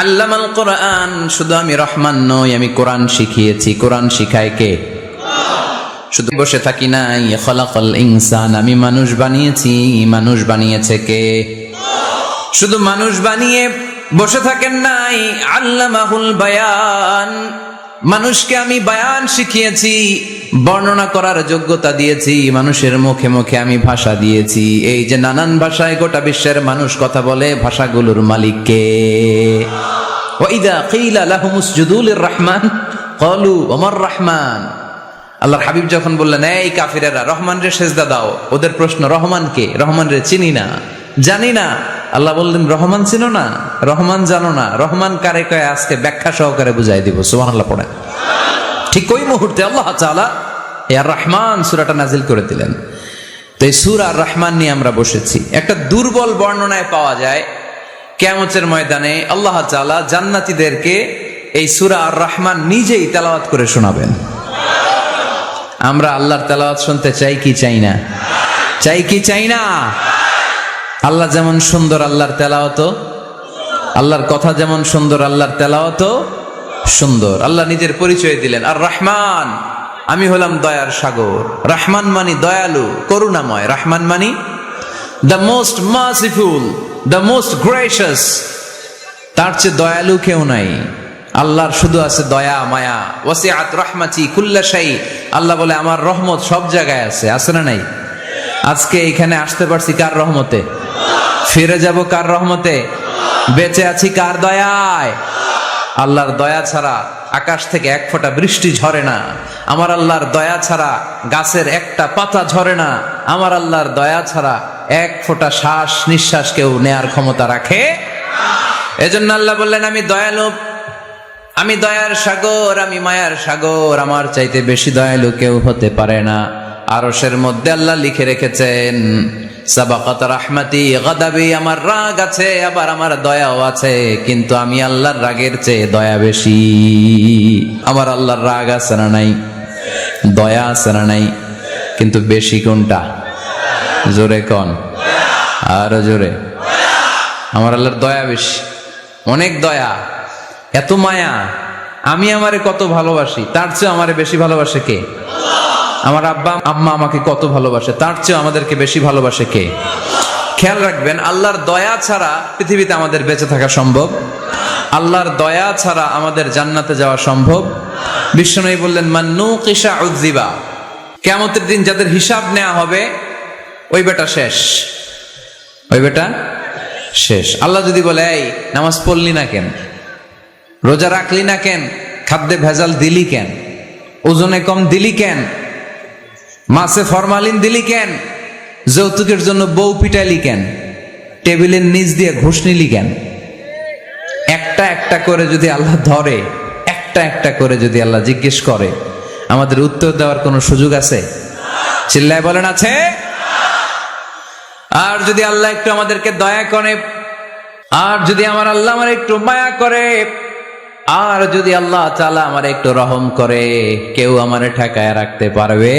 আল্লামাল কোরআন, শুধু আমি রহমান নই, আমি কোরআন শিখিয়েছি। কোরআন শিখায় কে? শুধু বসে থাকি নাই। খলাকাল ইনসান, আমি মানুষ বানিয়েছি। মানুষ বানিয়েছে কে? শুধু মানুষ বানিয়ে বসে থাকেন নাই। আল্লামাহুল বায়ান, মানুষকে আমি বায়ান শিখিয়েছি, বর্ণনা করার যোগ্যতা দিয়েছি। মানুষের মুখে মুখে আমি ভাষা দিয়েছি। এই যে নানান ভাষায় গোটা বিশ্বের মানুষ কথা বলে, ভাষাগুলোর মালিক কে? ওয়াইদা কিলা লাহুম উসজুদু লিররহমান ক্বালু ওমার রহমান। আল্লাহর হাবিব যখন বললেন, এই কাফিরেরা রহমান রে সেজদা দাও, ওদের প্রশ্ন রহমান কে? রহমান রে চিনি না, জানি না। আল্লাহ বললেন, রহমান চিনো না, রহমান জানো না, রহমান কারে কয় আজকে ব্যাখ্যা সহকারে বুঝাই দিব। সুবহানাল্লাহ পড়েন। ঠিক ওই মুহূর্তে আল্লাহ তাআলা আর রহমান সূরাটা নাজিল করে দিলেন। তো এই সূরা আর রহমান নিয়ে আমরা বসেছি। একটা দুর্বল বর্ণনায় পাওয়া যায়, কিয়ামতের ময়দানে আল্লাহ তাআলা জান্নাতীদেরকে এই সূরা আর রহমান নিজেই তেলাওয়াত করে শোনাবেন। আমরা আল্লাহর তেলাওয়াত শুনতে চাই কি চাই না? চাই কি চাই না? আল্লাহ যেমন সুন্দর, আল্লাহর তেলাওয়াত, আল্লাহর কথা যেমন সুন্দর, আল্লাহর তেলাওয়াত সুন্দর। আল্লাহ নিজের পরিচয় দিলেন, আর রহমান, আমি হলাম দয়ার সাগর। রহমান মানি দয়ালু, করুণাময়। রহমান মানি the most merciful, the most gracious. তার চেয়ে দয়ালু কেউ নাই। আল্লাহর শুধু আছে দয়া মায়া। ওয়াসিআত রাহমাতি কুল্লা শাই। আল্লাহ বলে, আমার রহমত সব জায়গায় আছে। আছে না নাই? আজকে এখানে আসতে পারছি কার রহমতে? ফিরে যাব কার রহমতে? বেঁচে আছি কার দয়ায়? আল্লাহর দয়া ছাড়া আকাশ থেকে এক ফোঁটা বৃষ্টি ঝরে না। আমার আল্লাহর দয়া ছাড়া গাছের একটা পাতা ঝরে না। আমার আল্লাহর দয়া ছাড়া এক ফোঁটা শ্বাস নিঃশ্বাস কেউ নেয়ার ক্ষমতা রাখে। এজন্য আল্লাহ বললেন, আমি দয়ালু, আমি দয়ার সাগর, আমি মায়ার সাগর। আমার চাইতে বেশি দয়ালু কেউ হতে পারে না। আরশের মধ্যে আল্লাহ লিখে রেখেছেন, সাবাকাত রাহমাতি গাদাবি, আমার রাগ আছে, আবার আমার দয়াও আছে, কিন্তু আমি আল্লাহর রাগের চেয়ে দয়া বেশি। আমার আল্লাহর রাগ আছে না নাই? দয়া আছে না নাই? কিন্তু বেশি কোনটা? জোরে কোন, আরো জোরে। আমার আল্লাহর দয়া বেশি, অনেক দয়া, এত মায়া। আমি আমারে কত ভালোবাসি, তার চেয়ে আমারে বেশি ভালোবাসে কে? আমার আব্বা আম্মা আমাকে কত ভালোবাসে, তার চেয়ে আমাদেরকে বেশি ভালোবাসে কে? খেয়াল রাখবেন, আল্লাহর দয়া ছাড়া পৃথিবীতে আমাদের বেঁচে থাকা সম্ভব। আল্লাহর দয়া ছাড়া আমাদের জান্নাতে যাওয়া সম্ভব। বিশ্বনবী বললেন, মান নুকিশা উযিবা, কিয়ামতের দিন যাদের হিসাব নেওয়া হবে, ওই বেটা শেষ, ওই বেটা শেষ। আল্লাহ যদি বলে, এই নামাজ পড়লি না কেন, রোজা রাখলি না কেন, খাদ্যে ভেজাল দিলি কেন, ওজনে কম দিলি কেন, মাছে ফরমালিন দিলি কেন, যৌতুকের জন্য বউ পিটাইলি কেন, টেবিলের নিচ দিয়ে ঘুষ নিলি কেন, একটা একটা করে যদি আল্লাহ ধরে, একটা একটা করে যদি আল্লাহ জিজ্ঞেস করে, আমাদের উত্তর দেওয়ার কোনো সুযোগ আছে? চিল্লায় বলেন, আছে? আর যদি আল্লাহ একটু আমাদেরকে দয়া করে, আর যদি আমার আল্লাহ আমার একটু মায়া করে, আর যদি আল্লাহ তাআলা আমার একটু রহম করে, কেউ আমারে ঠেকায় রাখতে পারবে?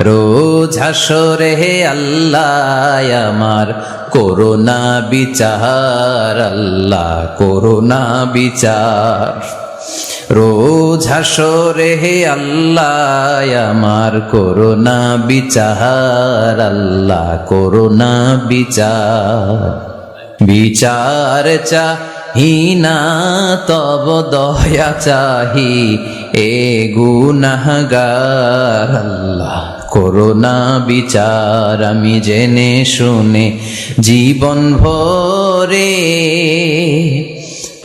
রোজ হাসরে হে আল্লাহ আমার করোনা বিচার, আল্লাহ করোনা বিচার। রোজ হাসরে হে আল্লাহ আমার করোনা বিচার, আল্লাহ করোনা বিচার। বিচার চাহি না তব দয়া চাহি, এ গুনাহগার, আল্লাহ করোনা বিচার। আমি জেনে শুনে জীবন ভরে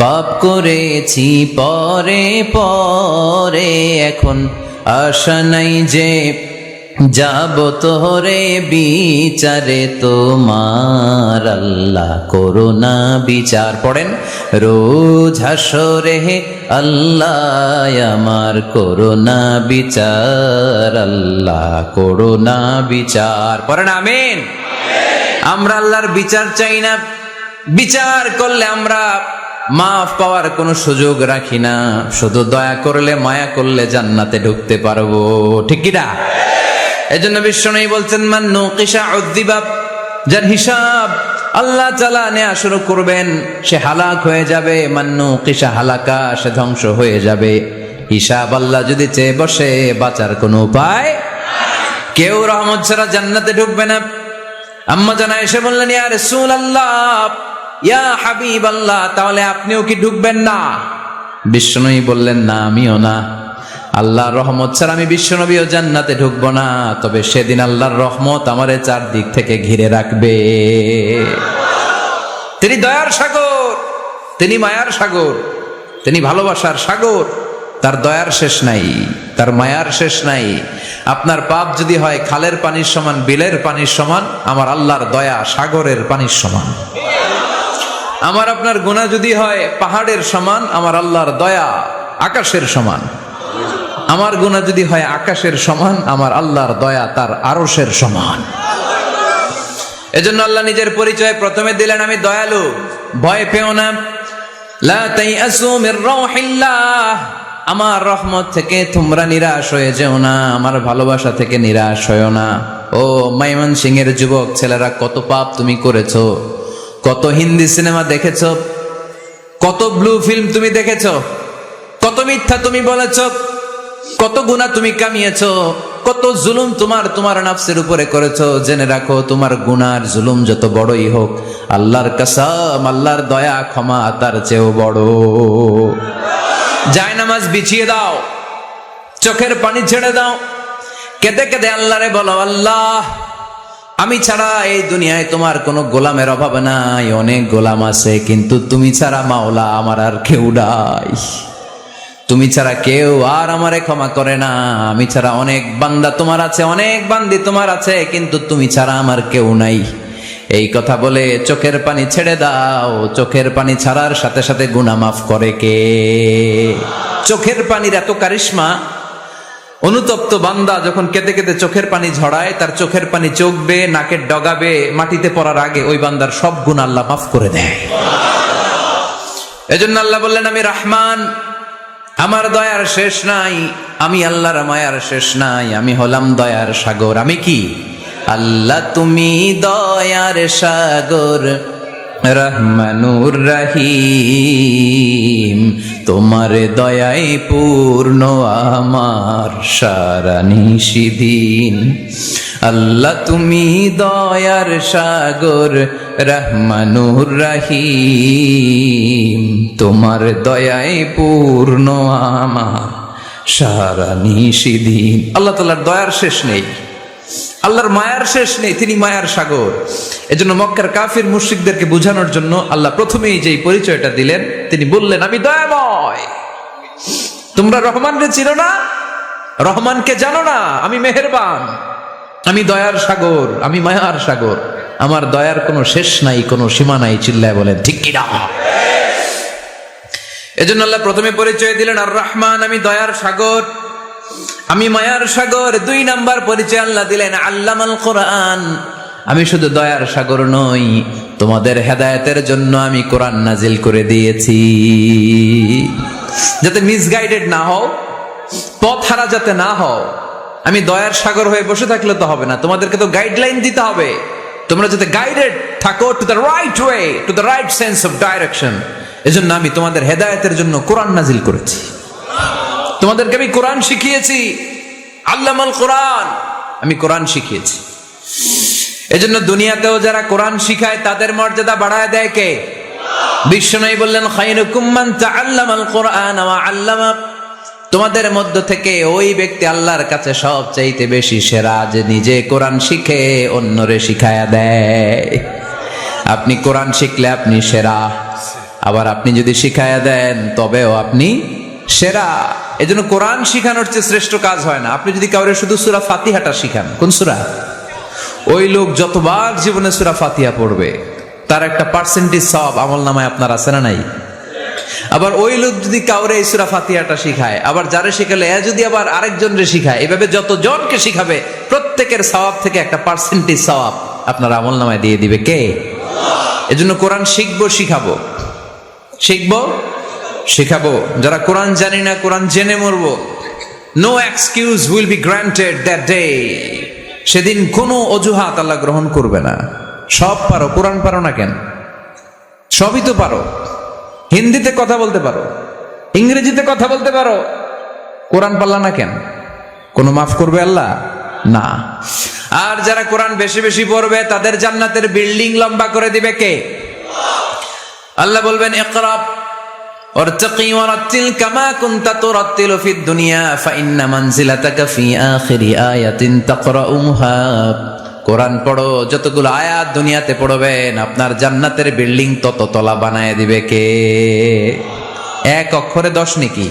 পাপ করেছি পরে পরে, এখন আশা নাই যে যাব তোরে বিচারে তোমার, আল্লাহ করোনা বিচার। পড়েন, রোজ হাসরে হে আল্লাহ আমার করোনা বিচার, আল্লাহ করোনা বিচার। পড়েন আমিন। আমরা আল্লাহর বিচার চাই না। বিচার করলে আমরা মাফ পাওয়ার কোনো সুযোগ রাখি না। শুধু দয়া করলে, মায়া করলে জান্নাতে ঢুকতে পারবো। ঠিক কি না? এজন্য বিশ্বনবী বলছেন, মান নুকিশা উযিবা, যার হিসাব আল্লাহ তাআলা নেয়া শুরু করবেন, সে হালাক হয়ে যাবে। মান্নু কিসা হালাকা, সে ধ্বংস হয়ে যাবে। হিসাব আল্লাহ যদি চেয়ে বসে, বাঁচার কোনো উপায়। কেউ রহমত ছাড়া জান্নাতে ঢুকবে না। আম্মা জানা এসে বললেন, ইয়া রাসূলুল্লাহ, ইয়া হাবিবাল্লাহ, তাহলে আপনিও কি ঢুকবেন না? বিশ্বনবী বললেন, না, আমিও না। আল্লাহর রহমত ছাড়া আমি বিশ্বনবীও জান্নাতে ঢুকবো না। তবে সেদিন আল্লাহর রহমত আমারে চারদিক থেকে ঘিরে রাখবে। তিনি দয়ার সাগর, তিনি মায়ার সাগর, তিনি ভালোবাসার সাগর। তার দয়ার শেষ নাই, তার মায়ার শেষ নাই। আপনার পাপ যদি হয় খালের পানির সমান, বিলের পানির সমান, আমার আল্লাহর দয়া সাগরের পানির সমান। আমার আপনার গুনাহ যদি হয় পাহাড়ের সমান, আমার আল্লাহর দয়া আকাশের সমান। আমার গুনাহ যদি হয় আকাশের সমান, আমার আল্লাহর দয়া তার আরশের সমান। এজন্য আল্লাহ নিজের পরিচয় প্রথমে দিলেন, আমি দয়ালু, ভয় পেও না। লা তাইআসু মির রাউহিল্লাহ, আমার রহমত থেকে তোমরা নিরাশ হয়ে যেও না, আমার ভালোবাসা থেকে নিরাশ হয়েও না। ও ময়মনসিংহের যুবক ছেলেরা, কত পাপ তুমি করেছো, কত হিন্দি সিনেমা দেখেছো, কত ব্লু ফিল্ম তুমি দেখেছো, কত মিথ্যা তুমি বলেছো, কত গুনাহ তুমি কামিয়েছো, কত জুলুম তোমার নাফসের উপরে করেছো। জেনে রাখো, তোমার গুনার জুলুম যত বড়ই হোক, আল্লাহর কসম, আল্লাহর দয়া ক্ষমা তার চেয়েও বড়। জায়নামাজ বিছিয়ে দাও, চোখের পানি ছেড়ে দাও, কেঁদে কেঁদে আল্লাহরে বলো, আল্লাহ, আমি ছাড়া এই দুনিয়ায় তোমার কোনো গোলামের অভাব নাই। অনেক গোলাম আছে, কিন্তু তুমি ছাড়া মাওলা আমার আর কেউ নাই। তুমি ছাড়া কেউ আর আমারে ক্ষমা করে না। আমি ছাড়া অনেক বান্দা তোমার আছে, অনেক বান্দি তোমার আছে, কিন্তু তুমি ছাড়া আমার কেউ নাই। এই কথা বলে চোখের পানি ছেড়ে দাও। চোখের পানি ছাড়ার সাথে সাথে গুনাহ মাফ করে কে? চোখের পানির এত কারিশমা, অনুতপ্ত বান্দা যখন কেঁদে কেঁদে চোখের পানি ঝরায়, তার চোখের পানি চোখ বেয়ে নাকের ডগাবে, মাটিতে পড়ার আগে ওই বান্দার সব গুনাহ আল্লাহ মাফ করে দেয়। এজন্য আল্লাহ বললেন, আমি রহমান, আমার দয়ার শেষ নাই। আমি আল্লাহর মায়ার শেষ নাই। আমি হলাম দয়ার সাগর। আমি কি? আল্লাহ তুমি দয়ার সাগর, রহমানুর রহিম, তোমার দয়ায় পূর্ণ আমার সারা নিশিদিন। আল্লাহ তুমি দয়ার সাগর, রহমানুর রহিম, তোমার দয়ায় পূর্ণ আমার সারা নিশিদিন। আল্লাহ তাআলার দয়ার শেষ নেই, আল্লাহর মায়ার শেষ নেই, তিনি মায়ার সাগর। এজন্য মক্কার কাফির মুশরিকদেরকে বোঝানোর জন্য আল্লাহ প্রথমেই যেই পরিচয়টা দিলেন, তিনি বললেন, আমি দয়াময়। তোমরা রহমানকে চিনো না, রহমানকে জানো না, আমি মেহেরবান, আমি দয়ার সাগর, আমি মায়ার সাগর। আমার দয়ার কোনো শেষ নাই, কোনো সীমা নাই। চিল্লায় বলেন ঠিক কিনা? এজন্য আল্লাহ প্রথমে পরিচয় দিলেন আর রহমান, আমি দয়ার সাগর, আমি মায়ার সাগর। 2 নাম্বার পরিচয় আল্লাহ দিলেন আল্লামাল কোরআন, আমি শুধু দয়ার সাগর নই, তোমাদের হেদায়েতের জন্য আমি কোরআন নাজিল করে দিয়েছি, যাতে মিসগাইডেড না হও, পথ হারা যাতে না হও। আমি দয়ার সাগর হয়ে বসে থাকলে তো হবে না, তোমাদেরকে তো গাইডলাইন দিতে হবে, তোমরা যাতে গাইডেড থাকো to the right way, to the right sense of direction. এজন্য আমি তোমাদের হেদায়েতের জন্য কোরআন নাজিল করেছি, তোমাদেরকে আমি কোরআন শিখিয়েছি। আল্লামাল কোরআন, আমি কোরআন শিখিয়েছি। এজন্য দুনিয়াতেও যারা কোরআন শিখায় তাদের মর্যাদা বাড়ায় দেয় কে? বিশ্বনবী বললেন, খায়রুকুম মান তাআল্লামাল কোরআন ওয়া আল্লামা, তোমাদের মধ্য থেকে ওই ব্যক্তি আল্লাহর কাছে সবচাইতে বেশি সেরা, যে নিজে কোরআন শিখে অন্যরে শিখায়া দেয়। আপনি কোরআন শিখলে আপনি সেরা, আবার আপনি যদি শিখায়া দেন তবেও আপনি সেরা। এজন্য কোরআন শিখানোর চেয়ে শ্রেষ্ঠ কাজ হয় না। আপনি যদি কাউরে শুধু সূরা ফাতিহাটা শিখান, কোন সূরা, ওই লোক যতবার জীবনে সূরা ফাতিহা পড়বে তার একটা পার্সেন্টেজ সওয়াব আমলনামায় আপনার আছে না নাই? আবার ওই লোক যদি কাউরে এই সূরা ফাতিহাটা শিখায়, আবার যারে শিখালে এ যদি আবার আরেকজনরে শিখায়, এভাবে যতজনকে শিখাবে প্রত্যেকের সওয়াব থেকে একটা পার্সেন্টেজ সওয়াব আপনার আমলনামায় দিয়ে দিবে কে? এজন্য কোরআন শিখবো, শিখাবো, শিখবো, শিখাবো। যারা কোরআন জানি না, কোরআন জেনে মরবো। No excuse will be granted that day. সেদিন কোনো অজুহাত আল্লাহ গ্রহণ করবে না। সব পারো, কোরআন পারো না কেন? সবই তো পারো। হিন্দিতে কথা বলতে পারো, ইংরেজিতে কথা বলতে পারো, কোরআন পারলা না কেন? কোনো মাফ করবে আল্লাহ? না। আর যারা কোরআন বেশি বেশি পড়বে তাদের জান্নাতের বিল্ডিং লম্বা করে দিবে কে? আল্লাহ বলবেন ইকরা ওয়ারতাকি ওয়ারাতিল কামা কুনতা তুরাতিলু ফিদ দুনিয়া ফাইন্না মানজিলাতাকা ফি আখিরি আয়াতিন তাকরাউহা। কোরআন পড়ো, যতগুলো আয়াত দুনিয়াতে পড়বেন আপনার জান্নাতের বিল্ডিং তত তলা বানায় দিবে কে? এক অক্ষরে 10 নেকি,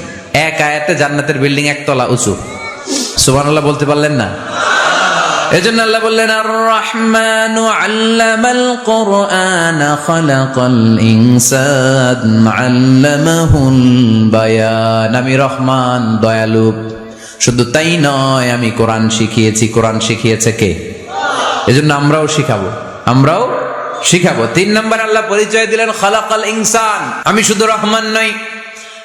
এক আয়াতে জান্নাতের বিল্ডিং একতলা উঁচু। সুবহানাল্লাহ বলতে পারলেন না? এজন্য আল্লাহ বললেন আর রহমানু আল্লামাল কুরআন খালাকাল ইনসান আল্লামাহুল বায়ান। আমি রহমান, দয়ালু। শুধু তাই নয়, আমি কোরআন শিখিয়েছি। কোরআন শিখিয়েছে কে? এজন্য আমরাও শিখাবো, আমরাও শিখাবো। 3 নম্বর আল্লাহ পরিচয় দিলেন খালাকাল ইনসান। আমি শুধু রহমান নই,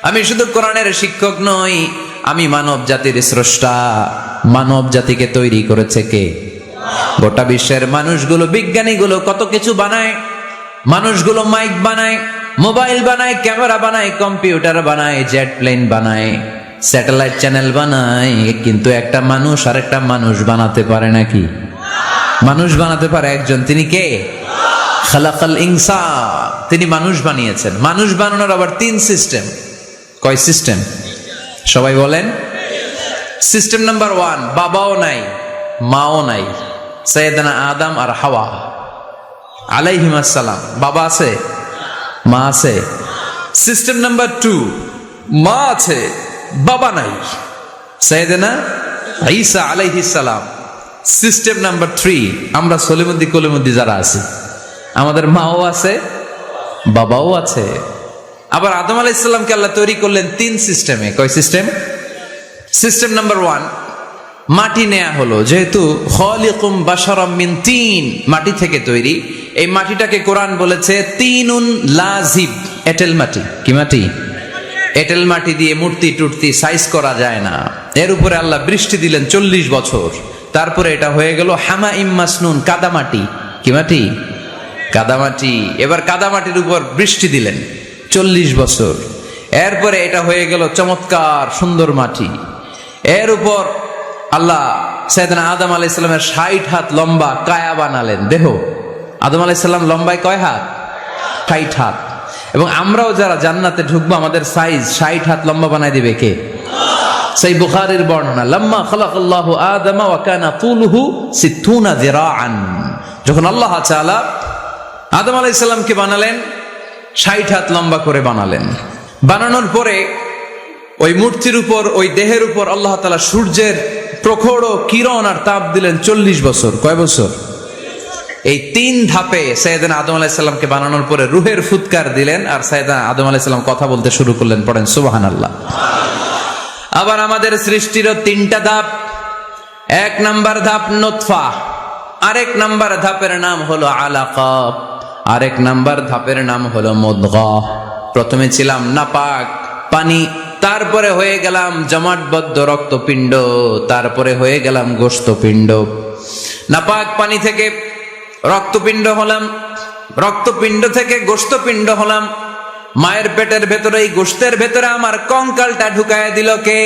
আমি শুধু কোরআনের শিক্ষক নই, আমি মানব জাতির স্রষ্টা। মানব জাতিকে তৈরি করেছে কে? গোটা বিশ্বের মানুষগুলো, বিজ্ঞানীগুলো কত কিছু বানায়। মানুষগুলো মাইক বানায়, মোবাইল বানায়, ক্যামেরা বানায়, কম্পিউটার বানায়, জেট প্লেন বানায়, স্যাটেলাইট চ্যানেল বানায়, কিন্তু একটা মানুষ আর একটা মানুষ বানাতে পারে নাকি? মানুষ বানাতে পারে একজন, তিনি কে? খালাকাল ইনসান। তিনি মানুষ বানিয়েছেন। মানুষ বানানোর আবার 3 সিস্টেম। কয় সিস্টেম? সবাই বলেন। সিস্টেম নাম্বার 1, বাবাও নাই, মাও নাই। সাইয়েদনা আদম আর হাওয়া আলাইহিস সালাম। বাবা আছে, মা আছে। সিস্টেম নাম্বার 2, মা আছে, বাবা নাই। সাইয়েদনা ঈসা আলাইহিস সালাম। সিস্টেম নাম্বার 3, আমরা সলিমুদ্দি কলিমুদ্দি যারা আছি, আমাদের মাও আছে, বাবাও আছে। আবার আদম আলাইহিস সালামকে আল্লাহ তৈরি করলেন 3 সিস্টেমে। কয় সিস্টেম? সিস্টেম নাম্বার 1, মাটি নেয়া হলো। যেহেতু খালিকুম বাশারাম মিন তিন, মাটি থেকে তৈরি। এই মাটিটাকে কোরআন বলেছে তিনুন লাজিব, এঁটেল মাটি। কি মাটি? এঁটেল মাটি দিয়ে মূর্তি টুর্তি সাইজ করা যায় না। এর উপরে আল্লাহ বৃষ্টি দিলেন 40 বছর। তারপরে এটা হয়ে গেল হামাইম মাসনুন, কাদামাটি। কি মাটি? কাদামাটি। এবার কাদামাটির উপর বৃষ্টি দিলেন 40 বছর। এরপরে এটা হয়ে গেল চমৎকার সুন্দর মাটি। এর উপর আল্লাহ সাইয়েদনা আদম আলাইহিস সালামের 60 হাত লম্বা কায়া বানালেন, দেহ। আদম আলাইহিস সালাম লম্বায় কয় হাত? 60 হাত। এবং আমরাও যারা জান্নাতে ঢুকবো আমাদের সাইজ 60 হাত লম্বা বানায় দিবে কে? সেই বুখারীর বর্ণনা, লাম্মা খালাকাল্লাহু আদম ওয়া কানা তুলুহু 60 যিরাআন। যখন আল্লাহ তাআলা আদম আলাইহিস সালামকে বানালেন 60 হাত লম্বা করে বানালেন। বানানোর পরে ওই মূর্তির উপর, ওই দেহের উপর আল্লাহ তাআলা সূর্যের প্রখর কিরণ আর তাপ দিলেন 40 বছর। কয় বছর? এই 3 ধাপে সাইয়েদনা আদম আলাইহিস সালামকে বানানোর পরে রূহের ফুৎকার দিলেন, আর সাইয়েদনা আদম আলাইহিস সালাম কথা বলতে শুরু করলেন। পড়েন সুবহানাল্লাহ। আবার আমাদের সৃষ্টিরও 3টা ধাপ। 1 নাম্বার ধাপ নুতফা, আরেক নাম্বার ধাপের নাম হলো আলাকা, আরেক নাম্বার ধাপের নাম হলো মুদগা। প্রথমে ছিলাম নাপাক পানি, তারপরে হয়ে গেলাম জমাটবদ্ধ রক্তপিণ্ড, তারপরে হয়ে গেলাম গোশতপিণ্ড। নাপাক পানি থেকে রক্তপিণ্ড হলাম, রক্তপিণ্ড থেকে গোশতপিণ্ড হলাম। মায়ের পেটের ভেতরে, এই গোশতের ভেতরে আমার কঙ্কালটা ঢুকায় দিল কে?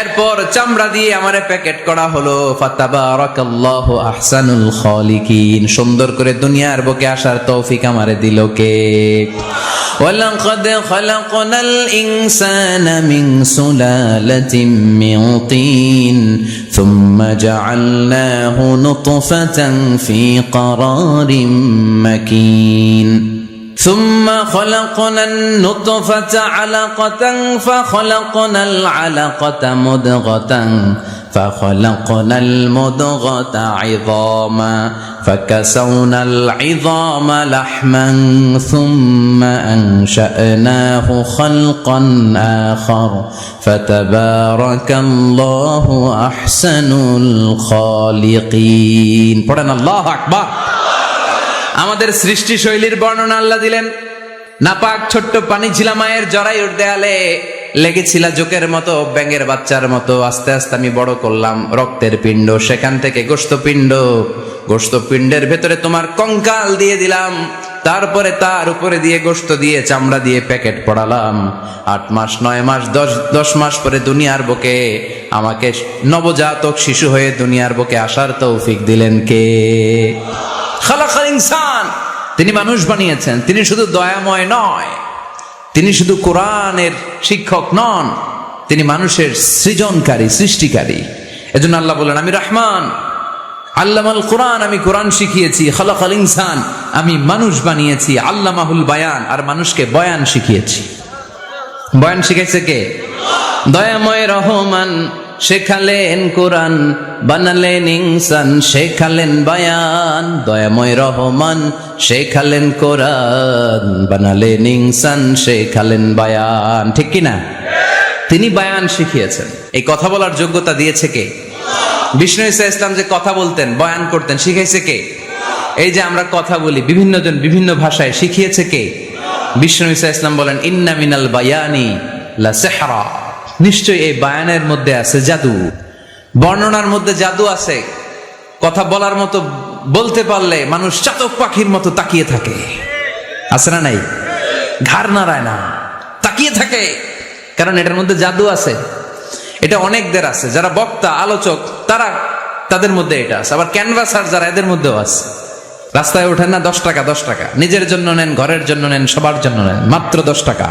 এরপর চামড়া দিয়ে আমারে প্যাকেট করা হলো। ফাতাবারাকাল্লাহু আহসানুল খালিকিন। সুন্দর করে দুনিয়ার বুকে আসার তৌফিক আমারে দিল কে? ওয়ালাকাদ খালাকনাল ইনসানা মিন সুলালাতিন মিন তিন সুম্মা জাআলনাহু নুতফাতান ফি ক্বারারিন মাকিন ثم خلقنا النطفة علقة فخلقنا العلقة مضغة فخلقنا المضغة عظاما فكسونا العظام لحما ثم أنشأناه خلقا آخر فتبارك الله أحسن الخالقين. পড়েন আল্লাহু আকবার। আমাদের সৃষ্টি শৈলীর বর্ণনা আল্লাহ দিলেন। নাপাক ছোট্ট পানি ছিল মায়ের জরায়ুর দেয়ালে, লেগেছিল জোকের মতো, ব্যাঙের বাচ্চার মতো। আস্তে আস্তে আমি বড় করলাম রক্তের পিণ্ড, সেখান থেকে গোশতপিণ্ড, গোশত পিণ্ডের ভেতরে তোমার কঙ্কাল দিয়ে দিলাম, তারপরে তার উপরে দিয়ে গোশত দিয়ে চামড়া দিয়ে প্যাকেট পড়ালাম। 8 মাস 9 মাস 10 মাস পরে দুনিয়ার বুকে আমাকে নবজাতক শিশু হয়ে দুনিয়ার বুকে আসার তৌফিক দিলেন কে? খালাকাল ইনসান, তিনি মানুষ বানিয়েছেন। তিনি শুধু দয়াময় নয়, তিনি শুধু কোরআনের শিক্ষক নন, তিনি মানুষের সৃজনকারী, সৃষ্টিকারী। এজন্য আল্লাহ বলেন, আমি রহমান, আল্লামাল কোরআন, আমি কোরআন শিখিয়েছি। খালাকাল ইনসান, আমি মানুষ বানিয়েছি। আল্লামাহুল বায়ান, আর মানুষকে বয়ান শিখিয়েছি। বয়ান শিখাইছে কে? দয়াময় রহমান শেখালেন কোরআন, বানালেন ইনসান, শেখালেন বায়ান। দয়াময় রহমান শেখালেন কোরআন, বানালেন ইনসান, শেখালেন বায়ান। ঠিক কিনা? তিনি বায়ান শিখিয়েছেন। এই কথা বলার যোগ্যতা দিয়েছে কে? বিষ্ণু ঈসা ইসলাম যে কথা বলতেন, বয়ান করতেন, শিখাইছে কে? এই যে আমরা কথা বলি বিভিন্ন জন বিভিন্ন ভাষায়, শিখিয়েছে কে? বিষ্ণু ঈসা ইসলাম বলেন, ইন্না মিনাল বায়ানি লা সিহরা, নিশ্চয়ই এই বায়ানের মধ্যে আছে জাদু, বর্ণনার মধ্যে জাদু আছে। কথা বলার মতো, বলতে পারলে মানুষ চাতক পাখির মতো তাকিয়ে থাকে, আছে না নাই? ঘাড় নাড়ায় না, তাকিয়ে থাকে, কারণ এটার মধ্যে জাদু আছে। এটা অনেকদের আছে, যারা বক্তা আলোচক তাদের মধ্যে এটা আছে। আবার ক্যানভাসার যারা, এদের মধ্যেও আছে। রাস্তায় ওঠেন না 10 টাকা 10 টাকা, নিজের জন্য নেন, ঘরের জন্য নেন, সবার জন্য নেন, মাত্র 10 টাকা।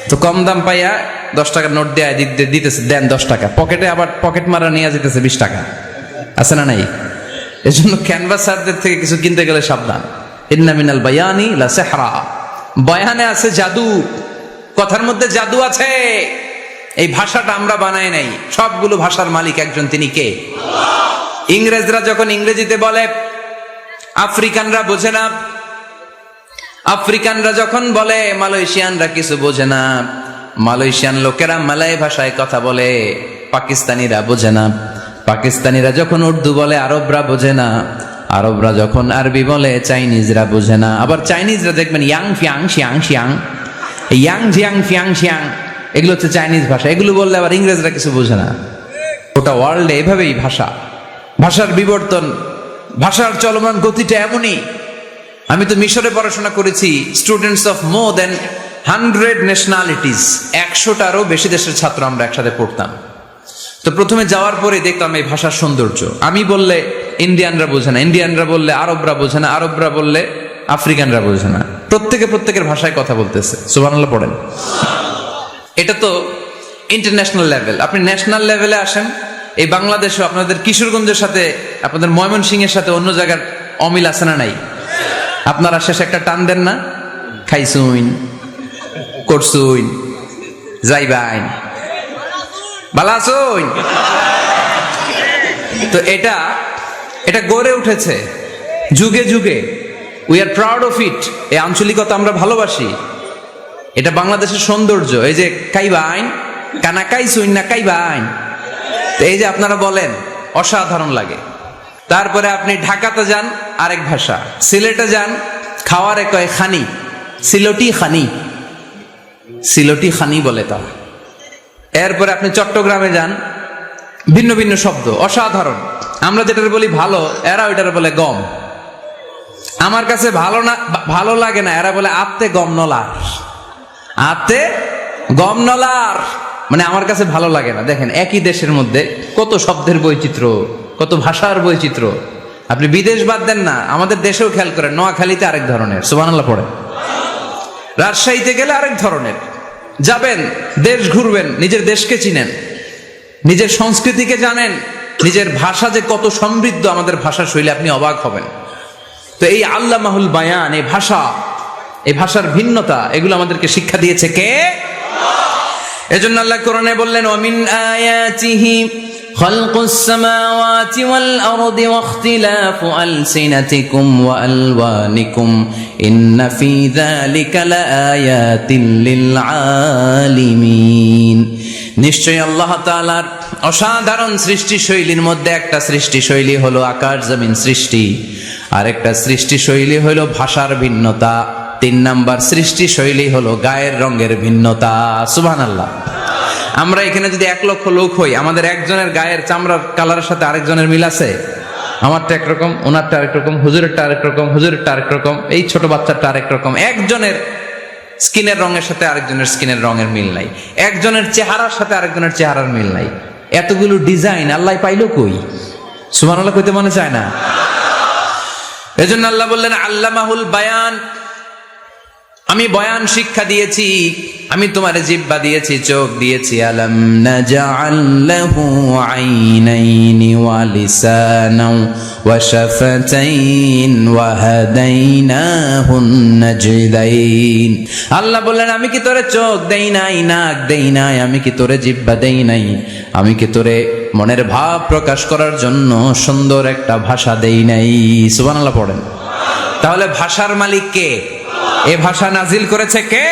তো কম দাম পাইয়া 10 টাকার নোট দেয় দিতেছে, দেন 10 টাকা, পকেটে আবার পকেট মারা নিয়ে যেতেছে 20 টাকা, আছে না নাই? এজন্য ক্যানভাসারদের থেকে কিছু কিনতে গেলে সাবধান। ইন্না মিনাল বায়ানি লা সিহরা, বয়ানে আছে জাদু, কথার মধ্যে জাদু আছে। এই ভাষাটা আমরা বানাই নাই, সবগুলো ভাষার মালিক একজন, তিনি কে? ইংরেজরা যখন ইংরেজিতে বলে, আফ্রিকানরা বোঝে না। আফ্রিকানরা যখন বলে, মালয়েশিয়ানরা কিছু বোঝে না। মালয়েশিয়ান লোকেরা মালয় ভাষায় কথা বলে, পাকিস্তানিরা বোঝে না। পাকিস্তানিরা যখন উর্দু বলে, আরবরা বোঝে না। আরবরা যখন আরবি বলে, চাইনিজরা বোঝে না। আবার চাইনিজরা দেখবেন ইয়াং ফিয়াং শিয়াং শিয়াং, ইয়াং জিয়াং ফিয়াং শিয়াং, এগুলো হচ্ছে চাইনিজ ভাষা। এগুলো বললে আবার ইংরেজরা কিছু বোঝে না। গোটা ওয়ার্ল্ডে এভাবেই ভাষার বিবর্তন, ভাষার চলমান গতিটা এমনই। আমি তো মিশরে পড়াশোনা করেছি, students of more than 100 nationalities, 100টারও বেশি দেশের ছাত্র আমরা একসাথে পড়তাম। তো প্রথমে যাওয়ার পরে দেখতাম এই ভাষার সৌন্দর্য। আমি বললে ইন্ডিয়ানরা বোঝে না, ইন্ডিয়ানরা বললে আরবরা বোঝে না, আরবরা বললে আফ্রিকানরা বোঝে না। প্রত্যেকের ভাষায় কথা বলতেছে। সুবহানাল্লাহ পড়েন। এটা তো ইন্টারন্যাশনাল লেভেল। আপনি ন্যাশনাল লেভেলে আসেন, এই বাংলাদেশে আপনাদের কিশোরগঞ্জের সাথে, আপনাদের ময়মনসিংহের সাথে অন্য জায়গার অমিল আছে না নাই? আপনারা শেষে একটা টান দেন না, খাইছুইন, করছুইন, যাইবাইন, ভালো আছুইন। তো এটা গড়ে উঠেছে যুগে যুগে। We are proud of it. এই আঞ্চলিকতা আমরা ভালোবাসি, এটা বাংলাদেশের সৌন্দর্য। এই যে কাইবাইন, কানা কাইছুইন না কাইবাইন, তো এই যে আপনারা বলেন, অসাধারণ লাগে। তারপরে আপনি ঢাকাতে যান, আরেক ভাষা। সিলেটে যান, খাওয়ারে কয় খানি, সিলটি খানি, সিলটি খানি বলে তা। এরপরে আপনি চট্টগ্রামে যান, ভিন্ন ভিন্ন শব্দ, অসাধারণ। আমরা যেটার বলি ভালো, এরা ওইটার বলে গম। আমার কাছে ভালো লাগে না, এরা বলে আত্তে গম নলার, আত্তে গম নলার, মানে আমার কাছে ভালো লাগে না। দেখেন, একই দেশের মধ্যে কত শব্দের বৈচিত্র্য, কত ভাষার বৈচিত্র্য। আপনি বিদেশ বাদ দেন না, আমাদের দেশেও খেয়াল করেন, নোয়াখালীতে আরেক ধরনের, সুবহানাল্লাহ পড়ে। রাজশাহীতে গেলে আরেক ধরনের। যাবেন, দেশ ঘুরবেন, নিজের দেশকে চিনেন, নিজের সংস্কৃতিকে জানেন, নিজের ভাষা যে কত সমৃদ্ধ, আমাদের ভাষা শৈলী, আপনি অবাক হবেন। তো এই আল্লামাহুল বায়ান, এই ভাষার ভিন্নতা, এগুলো আমাদেরকে শিক্ষা দিয়েছে কে? এজন্য আল্লাহ কোরআনে বললেন, ওয়ামিন আয়াতিহি খালকুস সামাওয়াতি ওয়াল আরদি ওয়াখতিলাফু আলসিনাতিকুম ওয়া আলওয়ানিকুম ইন্না ফি যালিকা লাআয়াতিন লিল আলিমিন। নিশ্চয়ই আল্লাহ তাআলার অসাধারণ সৃষ্টি শৈলীর মধ্যে একটা সৃষ্টি শৈলী হলো আকাশ জমিন সৃষ্টি, আর একটা সৃষ্টি শৈলী হলো ভাষার ভিন্নতা, 3 নাম্বার সৃষ্টি শৈলী হলো গায়ের রঙের ভিন্নতা। সুবহানাল্লাহ। আমরা এখানে যদি 1 লক্ষ লোক হই, আমাদের একজনের গায়ের চামড়ার কালারের সাথে আরেকজনের মিল আছে? আমারটা একরকম, ওনারটা আরেক রকম, হুজুরেরটা আরেক রকম, হুজুরেরটা আরেক রকম, এই ছোট বাচ্চাটা আরেক রকম। একজনের স্কিনের রঙের সাথে আরেকজনের স্কিনের রঙের মিল নাই, একজনের চেহারার সাথে আরেকজনের চেহারার মিল নাই। এতগুলো ডিজাইন আল্লাহ পাইলো কই? সুবহানাল্লাহ কইতে মনে চায় না? এজন্য আল্লাহ বললেন আল্লামাহুল বায়ান, আমি বয়ান শিক্ষা দিয়েছি, আমি তোমার জিহ্বা দিয়েছি, চোখ দিয়েছি। আলাম নাজআল লাহু আইনাইনি ওয়া লিসানাও ওয়া শাফাতাইন ওয়া হাদাইনাহুন নাজদাইন। আল্লাহ বললেন আমি কি তোরে চোখ দেই নাই, নাক দেই নাই, আমি কি তোরে জিহ্বা দেই নাই, আমি কি তোরে মনের ভাব প্রকাশ করার জন্য সুন্দর একটা ভাষা দেই নাই? সুবহানাল্লাহ পড়েন। তাহলে ভাষার মালিক কে? এ ভাষা নাজিল করেছে কে?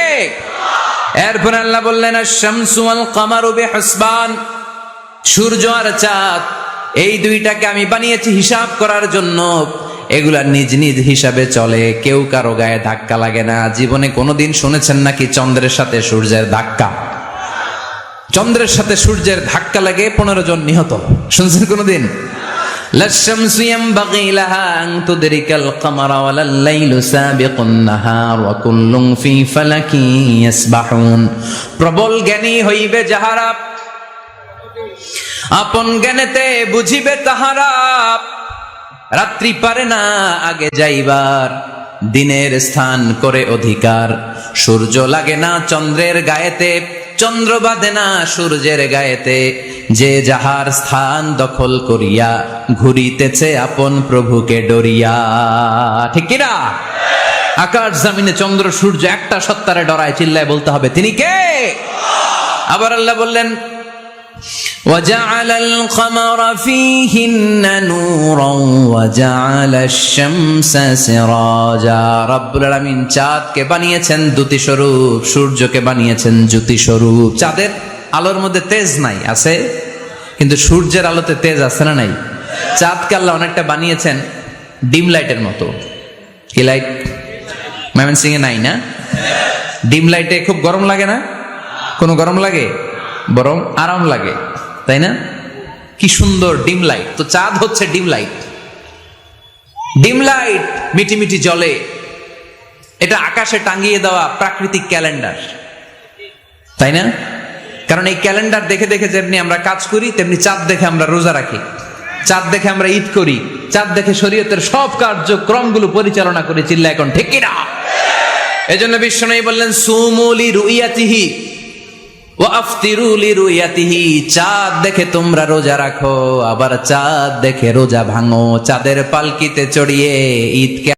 এরপর আল্লাহ বললেন আশ-শামসু ওয়াল কামারু বিহুসবান, সূর্য আর চাঁদ এই দুইটাকে আমি বানিয়েছি হিসাব করার জন্য। এগুলা নিজ নিজ হিসাবে চলে, কেউ কারো গায়ে ধাক্কা লাগে না। জীবনে কোনোদিন শুনেছেন নাকি চন্দ্রের সাথে সূর্যের ধাক্কা? চন্দ্রের সাথে সূর্যের ধাক্কা লাগে 15 জন নিহত, শুনছেন কোনোদিন? লাশ-শামসু ইয়ানবাগী লাহা আন তুদরিকাল কামারা ওয়ালাল লাইলু সাবিকুন নাহার ওয়া কুল্লুন ফি ফালাকিন ইয়াসবাহুন। প্রবল জ্ঞানী হইবে যাহারা, আপন জ্ঞানেতে বুঝিবে তাহারা। রাত্রি পারে না আগে যাইবার, দিনের স্থান করে অধিকার। সূর্য লাগে না চন্দ্রের গায়েতে, চন্দ্র বাঁধে না সূর্যের গায়েতে। যে যাহার স্থান দখল করিয়া ঘুরিতেছে আপন প্রভুকে ডরিয়া। ঠিক কিনা? আকাশ জমিনে চন্দ্র সূর্য একটা সত্তারে ডরায়, চিল্লায় বলতে হবে তিনি কে? আবার আল্লাহ বললেন وَجَعَلَ الْقَمَرَ فِيهِنَّ نُورًا وَجَعَلَ الشَّمْسَ سِرَاجًا। রব্বুল আলামিন চাঁদকে বানিয়েছেন দ্যুতি স্বরূপ, সূর্যকে বানিয়েছেন জ্যোতি স্বরূপ। চাঁদের আলোর মধ্যে তেজ নাই, আছে, কিন্তু সূর্যের আলোতে তেজ আছে না নাই? চাঁদকে আল্লাহ অনেকটা বানিয়েছেন ডিম লাইটের মতো। কি লাইট? ময়মনসিং এ নাই না? ডিম লাইটে খুব গরম লাগে না? কোনো গরম লাগে? বরং আরাম লাগে, তাই না? কি সুন্দর ডিম লাইট। তো চাঁদ হচ্ছে ডিম লাইট। ডিম লাইট মিটি মিটি জ্বলে, এটা আকাশে টাঙিয়ে দেওয়া প্রাকৃতিক ক্যালেন্ডার, তাই না? কারণ এই ক্যালেন্ডার দেখে দেখে যেমনি আমরা কাজ করি, তেমনি চাঁদ দেখে আমরা রোজা রাখি, চাঁদ দেখে আমরা ঈদ করি, চাঁদ দেখে শরীয়তের সব কার্যক্রমগুলো পরিচালনা করি। চিল্লা এখন ঠিক কিনা? এজন্য বিশ্বনবী বললেন সুমু লিরুইয়াতিহি ওয়া আফতিরু লিরুইয়াতিহি। চাঁদ দেখে তোমরা রোজা রাখো, আবার চাঁদ দেখে রোজা ভাঙো। চাঁদের পালকিতে চড়িয়ে ঈদকে